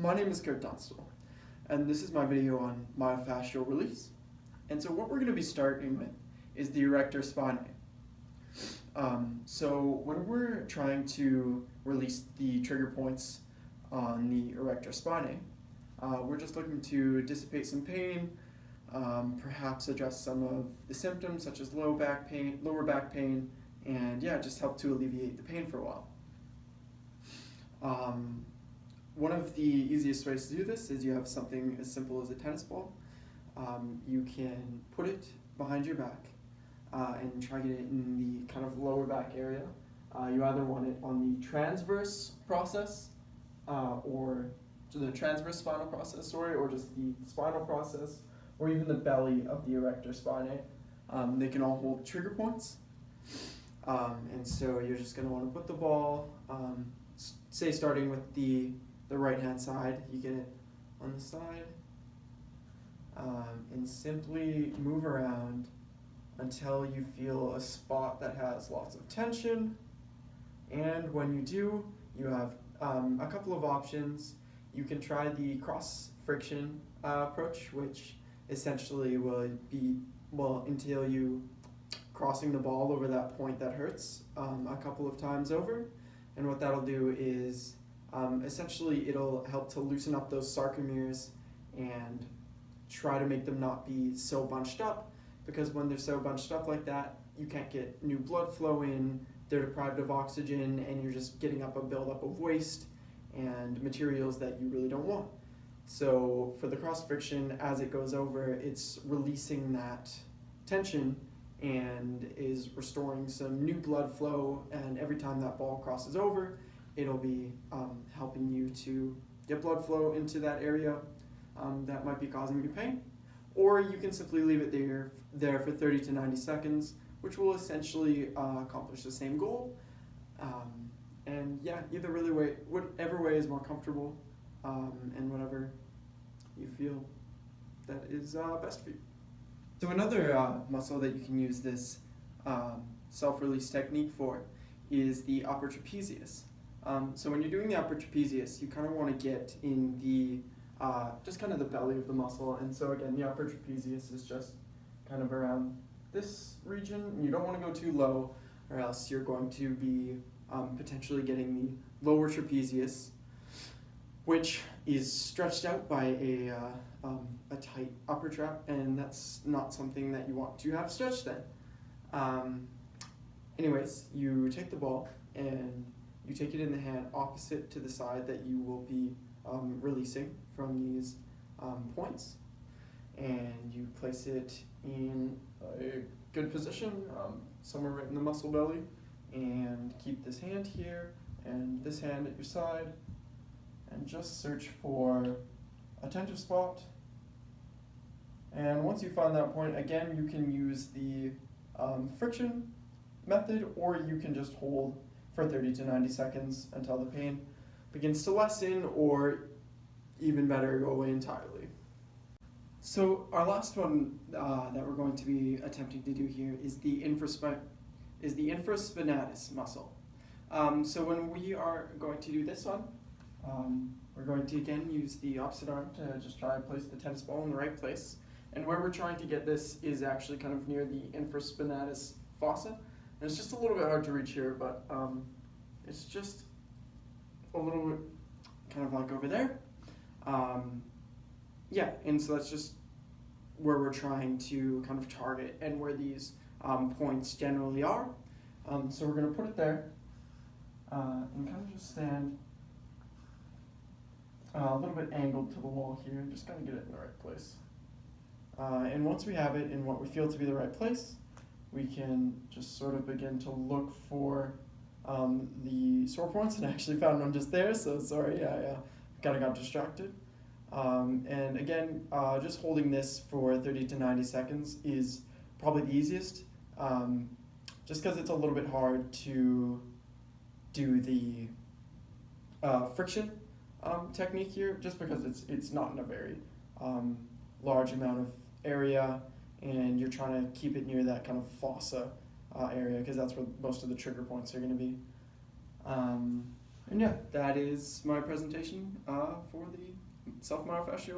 My name is Kurt Dunstall, and this is my video on myofascial release. And so what we're going to be starting with is the erector spinae. So when we're trying to release the trigger points on the erector spinae, we're just looking to dissipate some pain, perhaps address some of the symptoms such as lower back pain, and just help to alleviate the pain for a while. One of the easiest ways to do this is you have something as simple as a tennis ball. You can put it behind your back and try to get it in the kind of lower back area. You either want it on the transverse process or to the transverse spinal process, or just the spinal process, or even the belly of the erector spinae. They can all hold trigger points. And so you're just going to want to put the ball, say starting with the right hand side, you get it on the side, and simply move around until you feel a spot that has lots of tension. And when you do, you have a couple of options. You can try the cross friction approach, which essentially will entail you crossing the ball over that point that hurts a couple of times over. And what that'll do is essentially it'll help to loosen up those sarcomeres and try to make them not be so bunched up, because when they're so bunched up like that, you can't get new blood flow in, they're deprived of oxygen, and you're just getting up a buildup of waste and materials that you really don't want. So for the cross friction, as it goes over, it's releasing that tension and is restoring some new blood flow, and every time that ball crosses over, it'll be helping you to get blood flow into that area that might be causing you pain. Or you can simply leave it there for 30 to 90 seconds, which will essentially accomplish the same goal. Whatever way is more comfortable, and whatever you feel that is best for you. So another muscle that you can use this self-release technique for is the upper trapezius. So when you're doing the upper trapezius, you kind of want to get in the just kind of the belly of the muscle. And so again, the upper trapezius is just kind of around this region. You don't want to go too low, or else you're going to be potentially getting the lower trapezius, which is stretched out by a tight upper trap, and that's not something that you want to have stretched then. Anyways, you take the ball and you take it in the hand opposite to the side that you will be releasing from these points, and you place it in a good position, somewhere right in the muscle belly, and keep this hand here and this hand at your side, and just search for a tender spot. And once you find that point, again, you can use the friction method, or you can just hold for 30 to 90 seconds until the pain begins to lessen, or even better, go away entirely. So our last one that we're going to be attempting to do here is the infraspinatus muscle. So when we are going to do this one, we're going to again use the opposite arm to just try to place the tennis ball in the right place. And where we're trying to get this is actually kind of near the infraspinatus fossa. And it's just a little bit hard to reach here, but it's just a little bit kind of like over there. And so that's just where we're trying to kind of target and where these points generally are. So we're going to put it there and kind of just stand a little bit angled to the wall here and just kind of get it in the right place. And once we have it in what we feel to be the right place, we can just sort of begin to look for the sore points, and I actually found one just there, so sorry, I kind of got distracted. And again, just holding this for 30 to 90 seconds is probably the easiest, just because it's a little bit hard to do the friction technique here, just because it's not in a very large amount of area, and you're trying to keep it near that kind of fossa area, because that's where most of the trigger points are going to be. And that is my presentation for the self myofascial